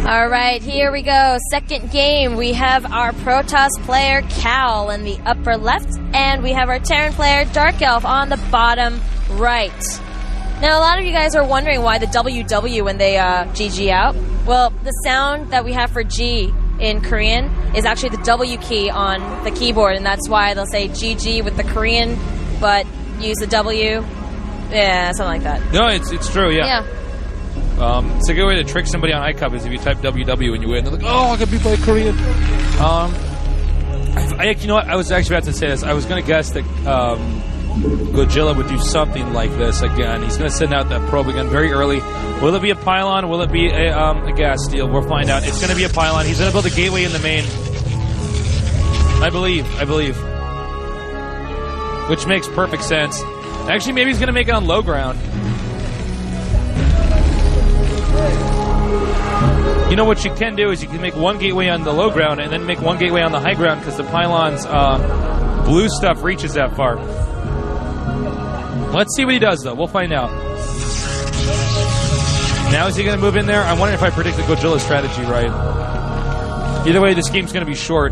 All right, here we go. Second game. We have our Protoss player, KaL, in the upper left, and we have our Terran player, DarkElf, on the bottom right. Now, a lot of you guys are wondering why the WW when they GG out. Well, the sound that we have for G in Korean is actually the W key on the keyboard, and that's why they'll say GG with the Korean, but use the W. Yeah, something like that. No, it's true, yeah. It's a good way to trick somebody on ICUP is if you type WW and you win. They're like, oh, I can beat by a Korean. You know what? I was actually about to say this. I was going to guess that Godzilla would do something like this again. He's going to send out that probe again very early. Will it be a pylon? Will it be a gas steal? We'll find out. It's going to be a pylon. He's going to build a gateway in the main. I believe. Which makes perfect sense. Actually, maybe he's going to make it on low ground. You know what you can do is you can make one gateway on the low ground and then make one gateway on the high ground because the pylon's blue stuff reaches that far. Let's see what he does, though. We'll find out. Now is he going to move in there? I'm wondering if I predicted Godzilla's strategy right. Either way, this game's going to be short.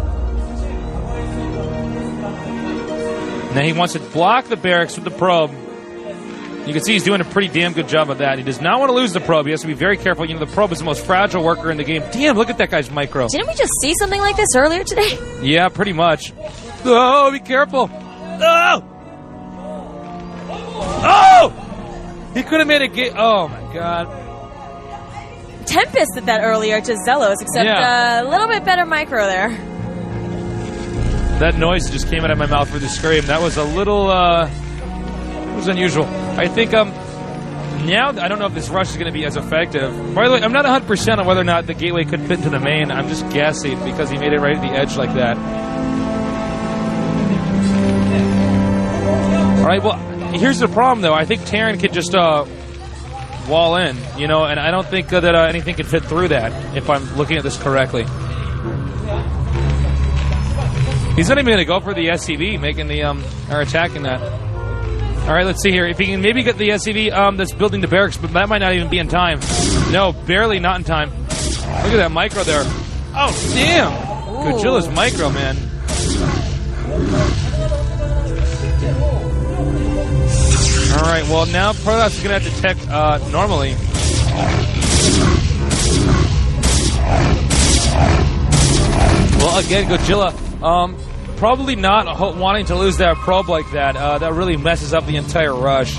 Now he wants to block the barracks with the probe. You can see he's doing a pretty damn good job of that. He does not want to lose the probe. He has to be very careful. You know, the probe is the most fragile worker in the game. Damn, look at that guy's micro. Didn't we just see something like this earlier today? Yeah, pretty much. Oh, be careful. Oh! Oh! He could have made a game. Oh, my God. Tempest did that earlier to Zelos, except a little bit better micro there. That noise just came out of my mouth with a scream. That was a little, it was unusual. I think, now, I don't know if this rush is going to be as effective. By the way, I'm not 100% on whether or not the gateway could fit into the main. I'm just guessing because he made it right at the edge like that. All right, well, here's the problem, though. I think Terran could just wall in, you know, and I don't think that anything can fit through that, if I'm looking at this correctly. He's not even going to go for the SCV, making the, or attacking that. All right, let's see here. If he can maybe get the SCV that's building the barracks, but that might not even be in time. No, barely not in time. Look at that micro there. Oh, damn. Godzilla's micro, man. All right, well, now Protoss is going to have to tech normally. Well, again, Godzilla, probably not wanting to lose that probe like that. That really messes up the entire rush.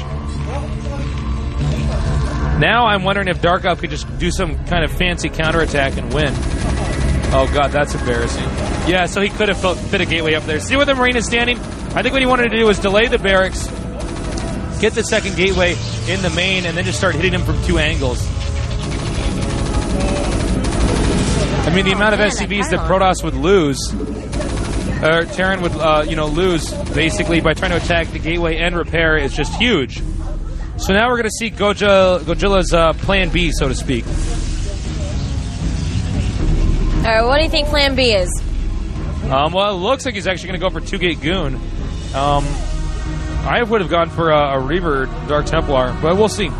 Now I'm wondering if DarkElf could just do some kind of fancy counterattack and win. Oh, God, that's embarrassing. Yeah, so he could have fit a gateway up there. See where the Marine is standing? I think what he wanted to do was delay the barracks, get the second gateway in the main, and then just start hitting him from two angles. I mean, the amount of SCVs that Protoss would lose, or Terran would, lose, basically, by trying to attack the gateway and repair is just huge. So now we're going to see Godzilla's plan B, so to speak. All right, what do you think plan B is? Well, it looks like he's actually going to go for 2-gate Goon. I would have gone for a Reaver Dark Templar, but we'll see.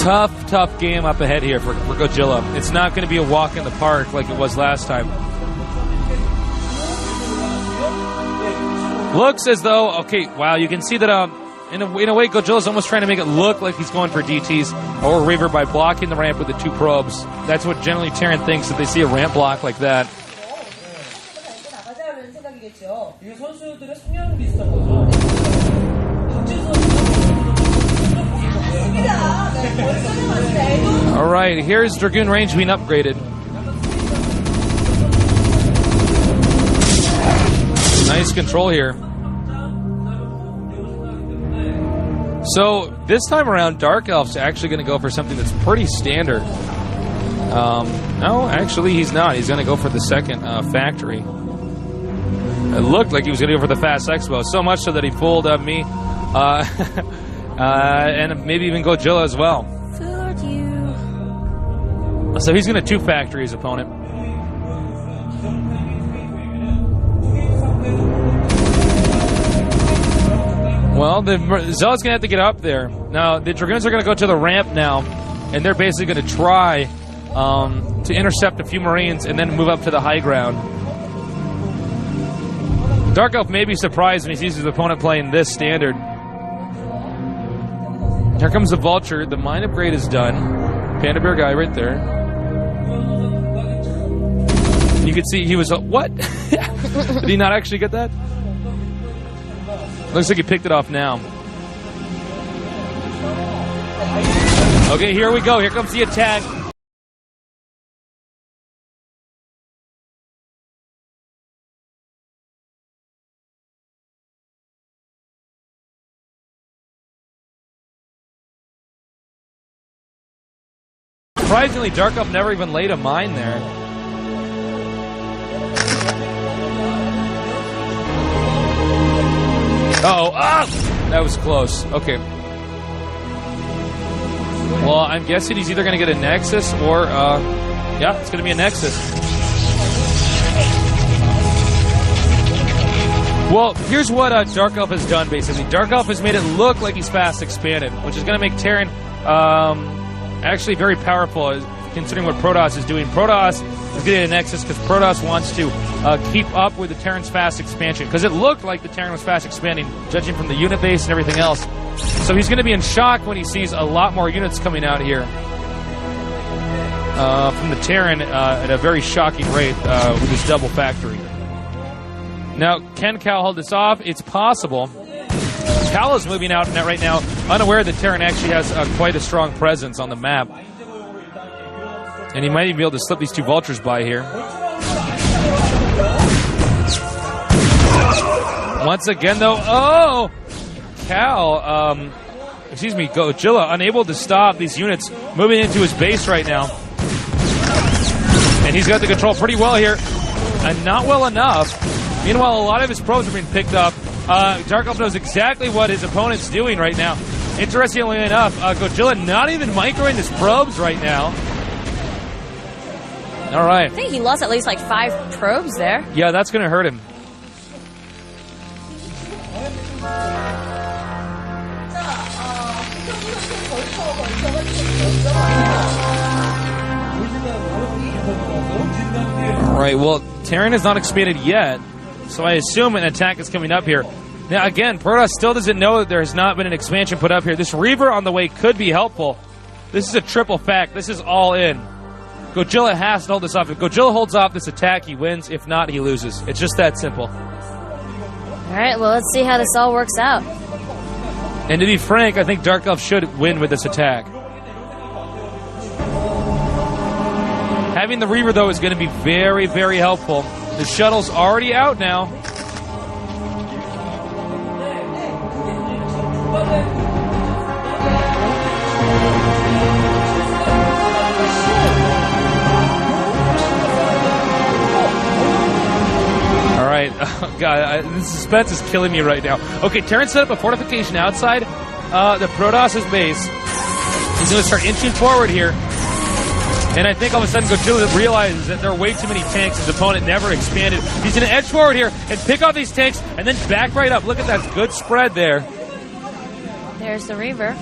Tough game up ahead here for Godzilla. It's not going to be a walk in the park like it was last time. Looks as though, okay, wow, you can see that in a way Godzilla's almost trying to make it look like he's going for DTs or Reaver by blocking the ramp with the two probes. That's what generally Terran thinks if they see a ramp block like that. All right, here's Dragoon range being upgraded. Nice control here. So this time around, DarkElf's actually going to go for something that's pretty standard. No, actually, he's not. He's going to go for the second factory. It looked like he was going to go for the fast expo, so much so that he fooled me, and maybe even Godzilla as well. Fooled you. So he's going to 2-factory his opponent. Well, the Zealot's going to have to get up there. Now, the Dragoons are going to go to the ramp now, and they're basically going to try to intercept a few Marines and then move up to the high ground. DarkElf may be surprised when he sees his opponent playing this standard. Here comes the Vulture. The mine upgrade is done. Panda Bear guy right there. You can see he was... what? Did he not actually get that? Looks like he picked it off now. Okay, here we go. Here comes the attack. Surprisingly, DarkElf never even laid a mine there. Uh-oh. Ah! That was close. Okay. Well, I'm guessing he's either going to get a Nexus or, yeah, it's going to be a Nexus. Well, here's what DarkElf has done, basically. DarkElf has made it look like he's fast expanded, which is going to make Terran actually very powerful, considering what Protoss is doing. Protoss is getting a Nexus because Protoss wants to keep up with the Terran's fast expansion, because it looked like the Terran was fast expanding, judging from the unit base and everything else. So he's going to be in shock when he sees a lot more units coming out here from the Terran at a very shocking rate with this double factory. Now, can KaL hold this off? It's possible. KaL is moving out right now, unaware that Terran actually has quite a strong presence on the map. And he might even be able to slip these 2 Vultures by here. Once again, though, oh! KaL, excuse me, Godzilla, unable to stop these units moving into his base right now. And he's got the control pretty well here, and not well enough. Meanwhile, a lot of his probes are being picked up. DarkElf knows exactly what his opponent's doing right now. Interestingly enough, Godzilla not even microing his probes right now. All right. I think he lost at least like 5 probes there. Yeah, that's going to hurt him. All right, well, Terran is not expanded yet, so I assume an attack is coming up here. Now, again, Protoss still doesn't know that there has not been an expansion put up here. This Reaver on the way could be helpful. This is a triple fact. This is all in. Godzilla has to hold this off. If Godzilla holds off this attack, he wins. If not, he loses. It's just that simple. All right, well, let's see how this all works out. And to be frank, I think DarkElf should win with this attack. Having the Reaver, though, is going to be very, very helpful. The Shuttle's already out now. All right. Oh, God, the suspense is killing me right now. Okay, Terran set up a fortification outside the Protoss' base. He's going to start inching forward here. And I think all of a sudden Godzilla realizes that there are way too many tanks. His opponent never expanded. He's going to edge forward here and pick off these tanks and then back right up. Look at that good spread there. There's the Reaver.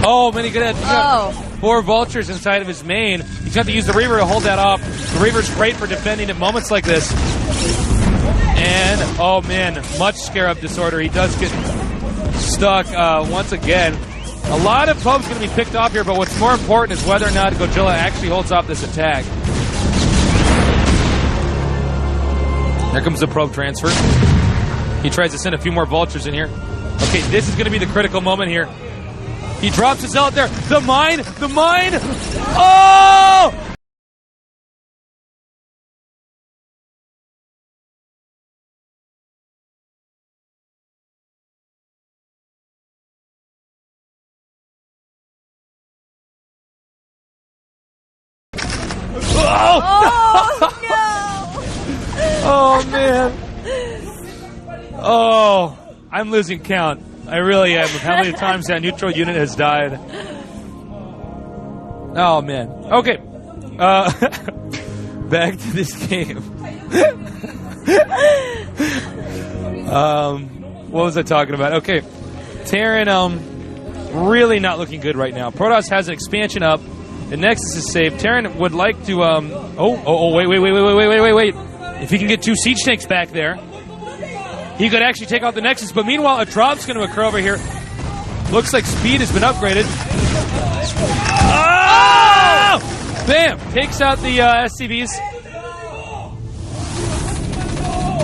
Oh, man, he could have 4 Vultures inside of his main. He's going to use the Reaver to hold that off. The Reaver's great for defending at moments like this. And, oh, man, much Scarab disorder. He does get stuck once again. A lot of probes going to be picked off here, but what's more important is whether or not Godzilla actually holds off this attack. There comes the probe transfer. He tries to send a few more Vultures in here. Okay, this is going to be the critical moment here. He drops his zealot there. The mine! The mine! Oh! Oh, no! Oh, man. Oh, I'm losing count. I really am. With how many times that neutral unit has died. Oh, man. Okay. Back to this game. What was I talking about? Okay. Terran, really not looking good right now. Protoss has an expansion up. The Nexus is safe. Terran would like to, wait. If he can get 2 siege tanks back there, he could actually take out the Nexus. But meanwhile, a drop's going to occur over here. Looks like speed has been upgraded. Oh! Bam! Takes out the SCVs.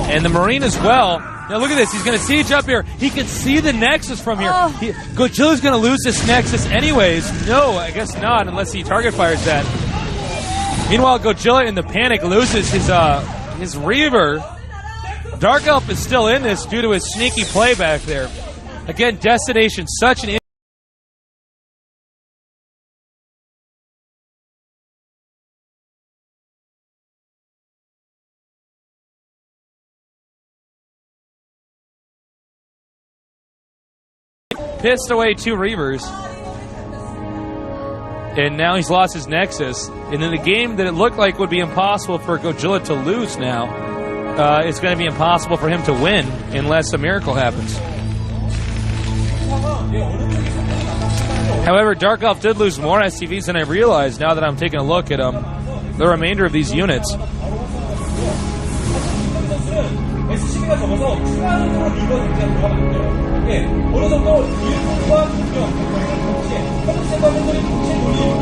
And the Marine as well. Now look at this. He's going to siege up here. He can see the Nexus from here. Oh. Godzilla's going to lose this Nexus anyways. No, I guess not, unless he target fires that. Meanwhile, Godzilla in the panic loses his reaver. DarkElf is still in this due to his sneaky play back there. Again, destination, such an pissed away 2 reavers. And now he's lost his Nexus. And in the game that it looked like would be impossible for Godzilla to lose now, it's going to be impossible for him to win unless a miracle happens. However, DarkElf did lose more SCVs than I realized now that I'm taking a look at the remainder of these units.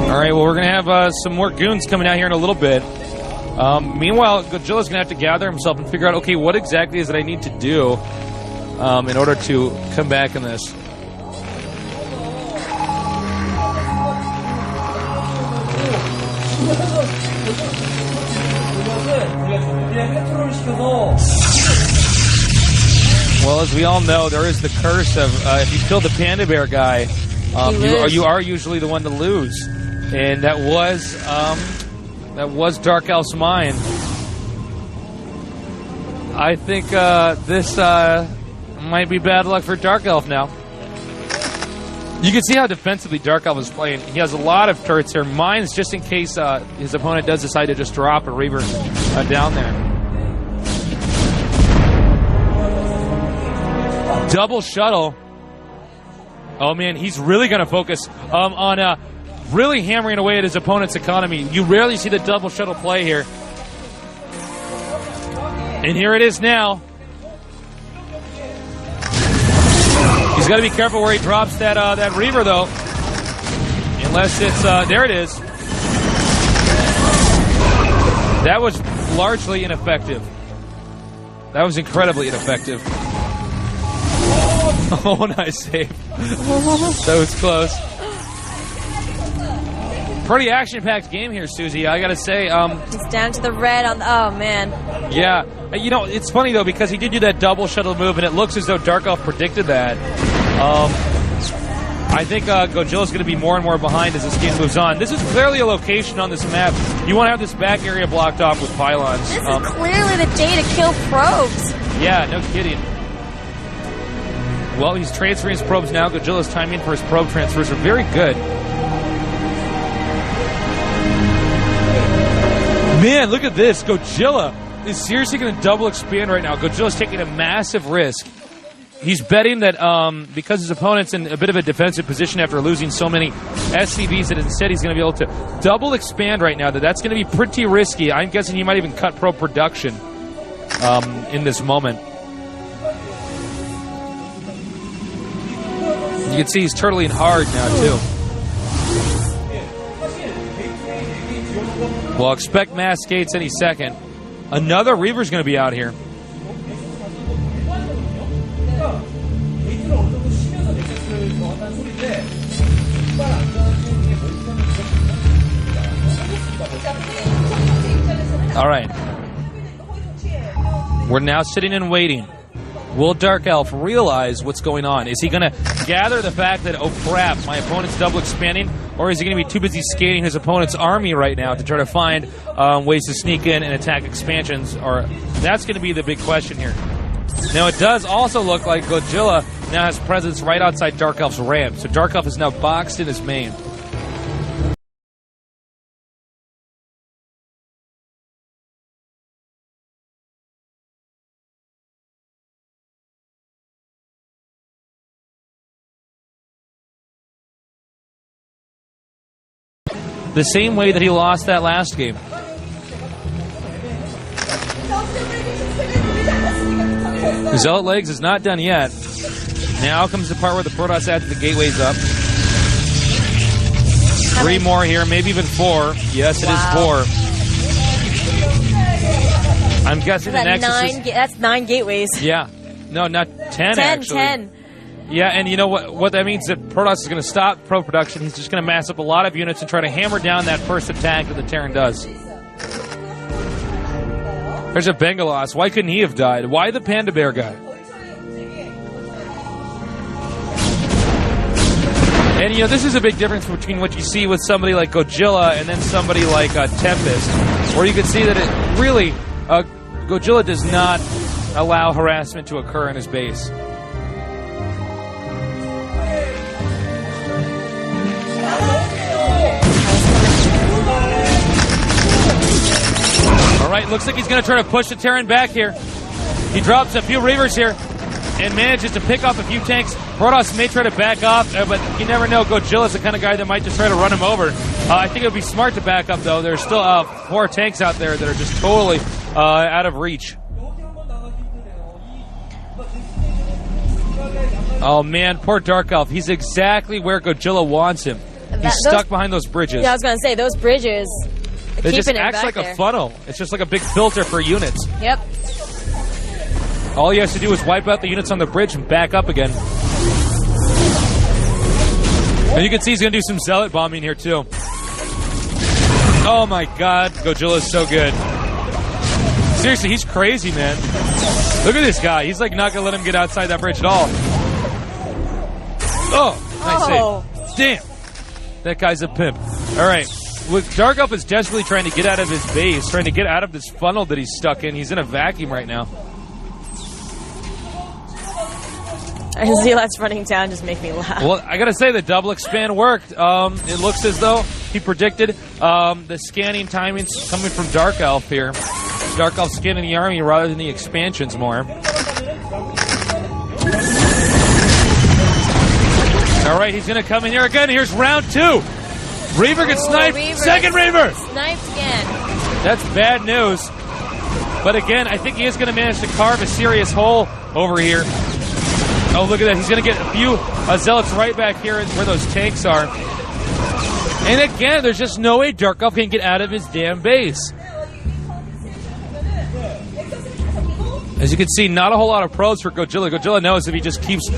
Alright, well, we're going to have some more goons coming out here in a little bit. Meanwhile, Godzilla's going to have to gather himself and figure out, okay, what exactly is it I need to do in order to come back in this. Well, as we all know, there is the curse of if you kill the panda bear guy, you are usually the one to lose, and that was DarkElf's mind. I think this might be bad luck for DarkElf now. You can see how defensively DarkElf is playing. He has a lot of turrets here, mines just in case his opponent does decide to just drop a reaver down there. Double shuttle. Oh man, he's really going to focus on really hammering away at his opponent's economy. You rarely see the double shuttle play here. And here it is now. He's got to be careful where he drops that reaver, though. Unless it's... there it is. That was largely ineffective. That was incredibly ineffective. Oh, nice save. That was close. Pretty action-packed game here, Susie. I gotta say, he's down to the red on the... Oh, man. Yeah. You know, it's funny, though, because he did do that double shuttle move, and it looks as though DarkElf predicted that. I think Godzilla's going to be more and more behind as this game moves on. This is clearly a location on this map. You want to have this back area blocked off with pylons. This is clearly the day to kill probes. Yeah, no kidding. Well, he's transferring his probes now. Godzilla's timing for his probe transfers are very good. Man, look at this. Godzilla is seriously going to double expand right now. Godzilla's taking a massive risk. He's betting that because his opponent's in a bit of a defensive position after losing so many SCVs, that instead he's going to be able to double expand right now. That's going to be pretty risky. I'm guessing he might even cut probe production in this moment. You can see he's turtling hard now, too. Well, expect mass gates any second. Another Reaver's going to be out here. All right. We're now sitting and waiting. Will DarkElf realize what's going on? Is he going to gather the fact that, oh crap, my opponent's double expanding? or is he going to be too busy scanning his opponent's army right now to try to find ways to sneak in and attack expansions? Or that's going to be the big question here. Now, it does also look like Godzilla now has presence right outside DarkElf's ramp, so DarkElf is now boxed in his main. The same way that he lost that last game. The Zealot Legs is not done yet. Now comes the part where the Protoss adds the gateways up. 3 more here, maybe even 4. Yes, it is 4. I'm guessing the Nexus is... That's 9 gateways. Yeah. No, not 10 actually. 10. Yeah, and you know what that means? That Protoss is going to stop pro production. He's just going to mass up a lot of units and try to hammer down that first attack that the Terran does. There's a Bengalos. Why couldn't he have died? Why the Panda Bear guy? And, you know, this is a big difference between what you see with somebody like Godzilla and then somebody like Tempest, where you can see that it really, Godzilla does not allow harassment to occur in his base. All right, looks like he's going to try to push the Terran back here. He drops a few reavers here and manages to pick off a few tanks. Protoss may try to back off, but you never know. Godzilla's the kind of guy that might just try to run him over. I think it would be smart to back up, though. There's still 4 tanks out there that are just totally out of reach. Oh, man, poor DarkElf. He's exactly where Godzilla wants him. He's stuck behind those bridges. Yeah, I was going to say, those bridges... It just acts like a funnel. It's just like a big filter for units. Yep. All he has to do is wipe out the units on the bridge and back up again. And you can see he's going to do some zealot bombing here, too. Oh, my God. Godzilla's so good. Seriously, he's crazy, man. Look at this guy. He's like not going to let him get outside that bridge at all. Oh, nice save. Damn. That guy's a pimp. All right. DarkElf is desperately trying to get out of his base, trying to get out of this funnel that he's stuck in. He's in a vacuum right now. Zealot's running down just make me laugh. Well, I gotta say, the double expand worked. It looks as though he predicted the scanning timings coming from DarkElf here. DarkElf scanning the army rather than the expansions more. All right, he's gonna come in here again. Here's round 2. Reaver gets sniped. Second Reaver! Sniped again. That's bad news. But again, I think he is going to manage to carve a serious hole over here. Oh, look at that. He's going to get a few zealots right back here where those tanks are. And again, there's just no way DarkElf can get out of his damn base. As you can see, not a whole lot of pros for Godzilla. Godzilla knows if he just keeps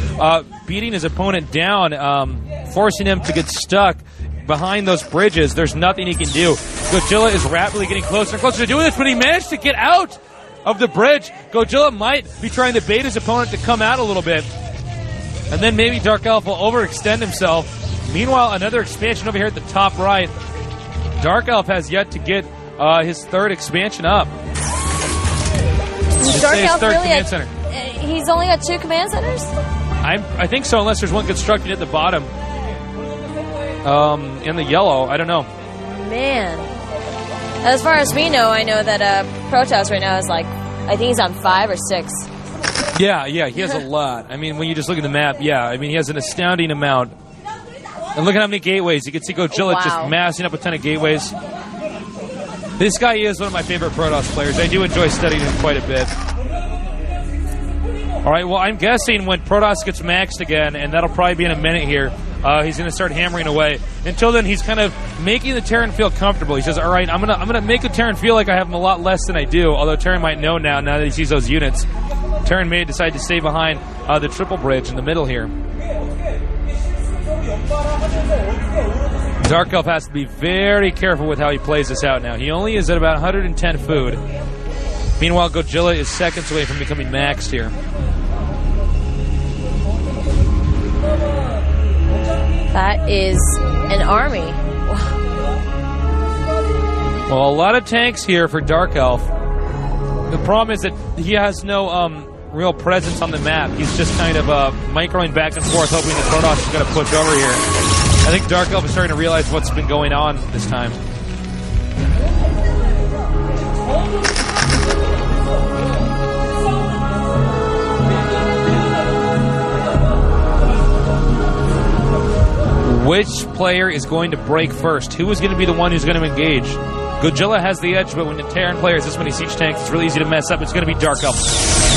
beating his opponent down, forcing him to get stuck behind those bridges, there's nothing he can do. Godzilla is rapidly getting closer and closer to doing this, but he managed to get out of the bridge. Godzilla might be trying to bait his opponent to come out a little bit. And then maybe DarkElf will overextend himself. Meanwhile, another expansion over here at the top right. DarkElf has yet to get his 3rd expansion up. DarkElf third really command center. He's only got 2 command centers? I think so, unless there's one constructed at the bottom. In the yellow, I don't know. Man. As far as we know, I know that Protoss right now is like, I think he's on 5 or 6. Yeah, he has a lot. I mean, when you just look at the map, yeah, I mean, he has an astounding amount. And look at how many gateways. You can see Godzilla just massing up a ton of gateways. This guy is one of my favorite Protoss players. I do enjoy studying him quite a bit. All right, well, I'm guessing when Protoss gets maxed again, and that'll probably be in a minute here, he's going to start hammering away. Until then, he's kind of making the Terran feel comfortable. He says, all right, I'm gonna make the Terran feel like I have him a lot less than I do, although Terran might know now that he sees those units. Terran may decide to stay behind the triple bridge in the middle here. DarkElf has to be very careful with how he plays this out now. He only is at about 110 food. Meanwhile, Godzilla is seconds away from becoming maxed here. That is an army. Well, a lot of tanks here for DarkElf. The problem is that he has no real presence on the map. He's just kind of microing back and forth, hoping the Protoss is going to push over here. I think DarkElf is starting to realize what's been going on this time. Which player is going to break first? Who is going to be the one who's going to engage? Godzilla has the edge, but when the Terran player has this many siege tanks, it's really easy to mess up. It's going to be DarkElf.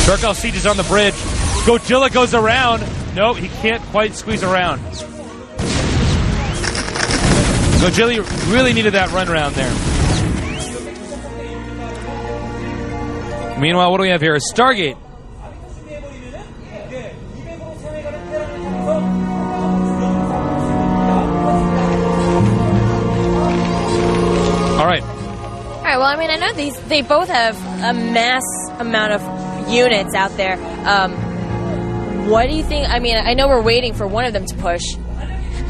DarkElf sieges on the bridge. Godzilla goes around. No, he can't quite squeeze around. Godzilla really needed that run around there. Meanwhile, what do we have here? A Stargate. All right. Well, I mean, I know they both have a mass amount of units out there. What do you think? I mean, I know we're waiting for one of them to push.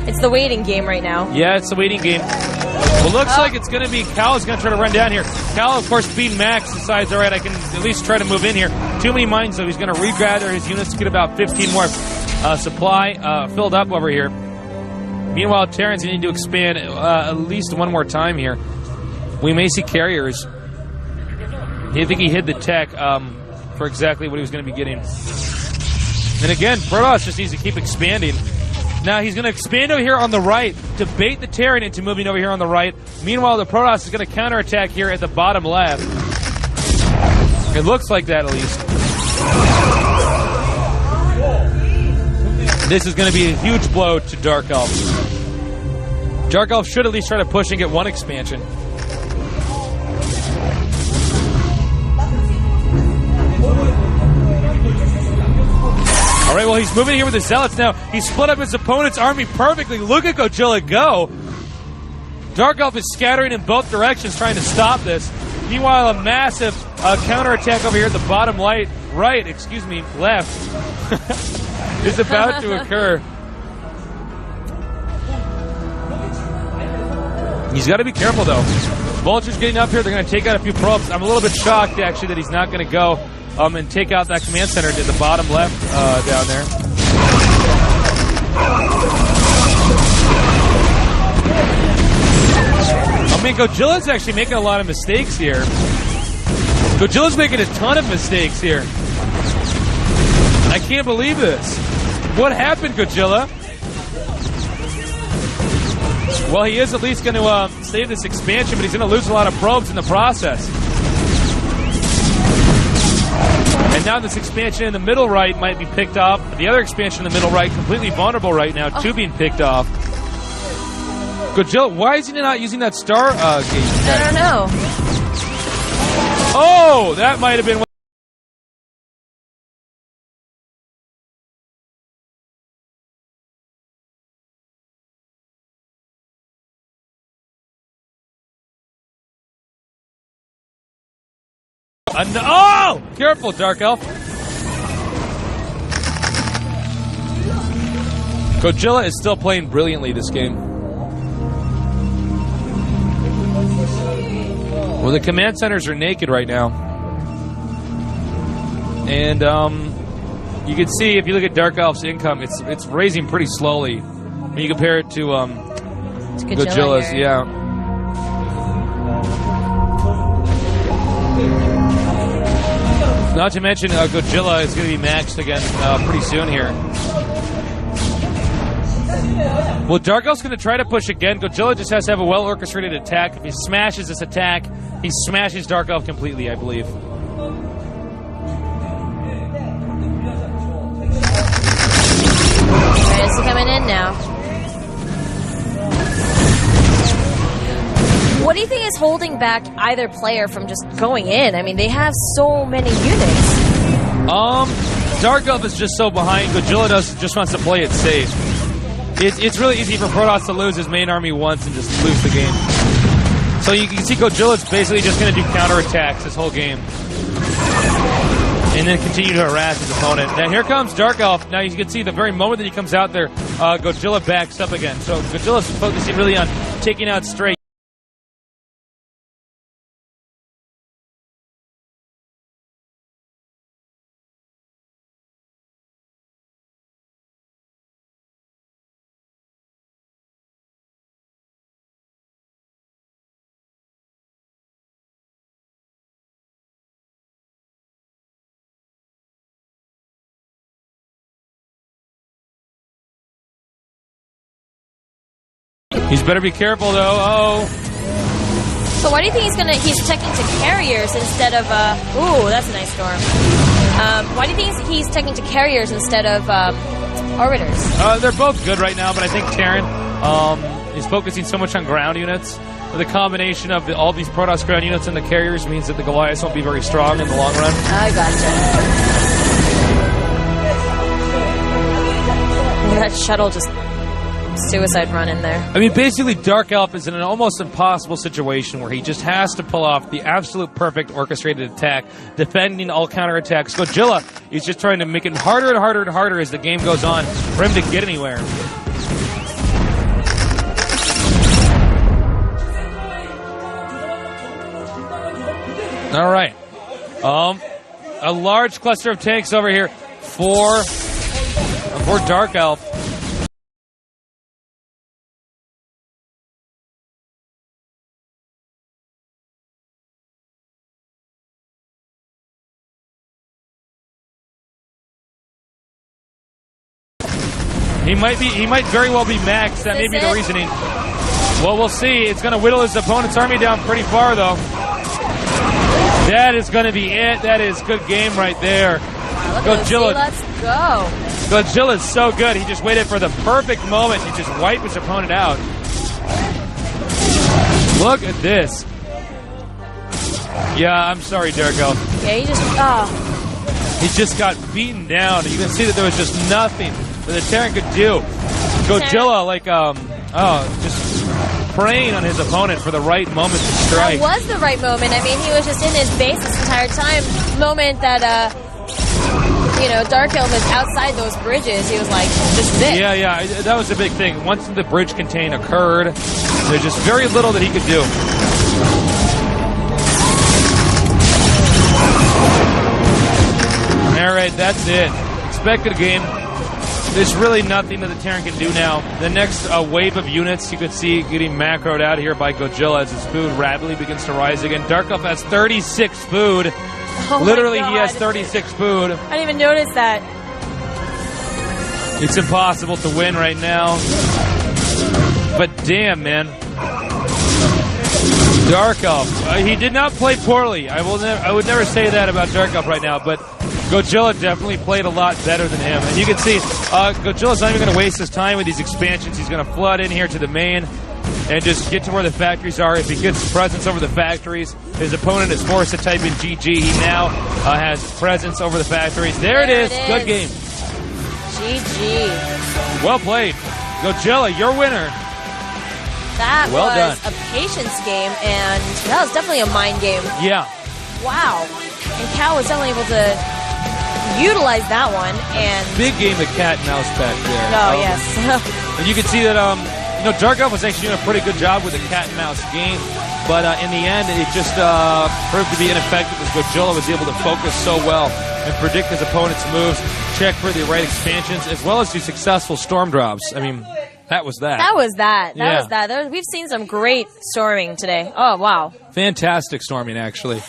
It's the waiting game right now. Yeah, it's the waiting game. Well, looks like it's going to be KaL is going to try to run down here. KaL, of course, being Max, decides, all right, I can at least try to move in here. Too many mines, so he's going to regather his units to get about 15 more supply filled up over here. Meanwhile, Terran's going to need to expand at least one more time here. We may see carriers. I think he hid the tech for exactly what he was going to be getting. And again, Protoss just needs to keep expanding. Now he's going to expand over here on the right to bait the Terran into moving over here on the right. Meanwhile, the Protoss is going to counterattack here at the bottom left. It looks like that, at least. This is going to be a huge blow to DarkElf. DarkElf should at least try to push and get one expansion. All right, well, he's moving here with the Zealots now. He split up his opponent's army perfectly. Look at Godzilla go. DarkElf is scattering in both directions, trying to stop this. Meanwhile, a massive counterattack over here at the bottom left is about to occur. He's got to be careful, though. Vulture's getting up here. They're going to take out a few probes. I'm a little bit shocked, actually, that he's not going to go and take out that command center at the bottom left down there. I mean, Godzilla's actually making a lot of mistakes here. Godzilla's making a ton of mistakes here. I can't believe this. What happened, Godzilla? Well, he is at least going to save this expansion, but he's going to lose a lot of probes in the process. And now this expansion in the middle right might be picked off. The other expansion in the middle right, completely vulnerable right now, two being picked off. Godzilla, why is he not using that star gate? I don't know. Oh, that might have been... Oh! Careful, DarkElf. Godzilla is still playing brilliantly this game. Well, the command centers are naked right now. And you can see, if you look at DarkElf's income, it's raising pretty slowly when you compare it to Godzilla's. Here. Yeah. Not to mention, Godzilla is going to be maxed again pretty soon here. Well, DarkElf's going to try to push again. Godzilla just has to have a well-orchestrated attack. If he smashes this attack, he smashes DarkElf completely, I believe. Alright, it's coming in now. What do you think is holding back either player from just going in? I mean, they have so many units. DarkElf is just so behind. Godzilla just wants to play it safe. It's really easy for Protoss to lose his main army once and just lose the game. So you can see Godzilla's basically just going to do counterattacks this whole game. and then continue to harass his opponent. Now here comes DarkElf. Now you can see the very moment that he comes out there, Godzilla backs up again. So Godzilla's focusing really on taking out straight. He's better be careful, though. Oh. So why do you think he's checking to carriers instead of, ooh, that's a nice storm. Why do you think he's checking to carriers instead of, orbiters? They're both good right now, but I think Terran, is focusing so much on ground units. The combination of all these Protoss ground units and the carriers means that the Goliaths won't be very strong in the long run. I gotcha. That shuttle just suicide run in there. I mean, basically, DarkElf is in an almost impossible situation where he just has to pull off the absolute perfect orchestrated attack, defending all counterattacks. Godzilla is just trying to make it harder and harder and harder as the game goes on for him to get anywhere. All right. A large cluster of tanks over here for DarkElf. He might very well be maxed. That may be the reasoning. Well, we'll see. It's going to whittle his opponent's army down pretty far, though. That is going to be it. That is good game right there. Godzilla. Let's go. Godzilla's so good. He just waited for the perfect moment to just wipe his opponent out. Look at this. Yeah, I'm sorry, DarkElf. Yeah, He just got beaten down. You can see that there was just nothing that the Terran could do. Godzilla, just preying on his opponent for the right moment to strike. That was the right moment. I mean, he was just in his base this entire time. Moment that, DarkElf is outside those bridges. He was like, this is it. Yeah, that was the big thing. Once the bridge contain occurred, there's just very little that he could do. All right, that's it. Expected game. There's really nothing that the Terran can do now. The next wave of units you could see getting macroed out here by Godzilla as his food rapidly begins to rise again. DarkElf has 36 food. Oh Literally, he has 36 food. I didn't even notice that. It's impossible to win right now. But damn, man. DarkElf. He did not play poorly. I would never say that about DarkElf right now, but Godzilla definitely played a lot better than him. And you can see Godzilla's not even going to waste his time with these expansions. He's going to flood in here to the main and just get to where the factories are. If he gets presence over the factories, his opponent is forced to type in GG. He now has presence over the factories. There it is. Good game. GG. Well played. Godzilla, your winner. That well was done. A patience game, and that was definitely a mind game. Yeah. Wow. And KaL was definitely able to utilize that one. And big game of cat and mouse back there. Oh, yes. And you can see that DarkElf was actually doing a pretty good job with the cat and mouse game, but in the end, it just proved to be ineffective as Godzilla was able to focus so well and predict his opponent's moves, check for the right expansions, as well as do successful storm drops. I mean, that was that. That was that. That was that. We've seen some great storming today. Oh, wow. Fantastic storming, actually.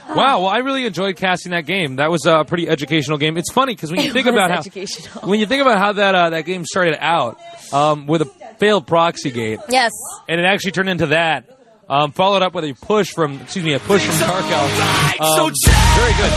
Wow, well, I really enjoyed casting that game. That was a pretty educational game. It's funny because when you think about how that game started out with a failed proxy gate. Yes. And it actually turned into that. Followed up with a push from DarkElf. Very good.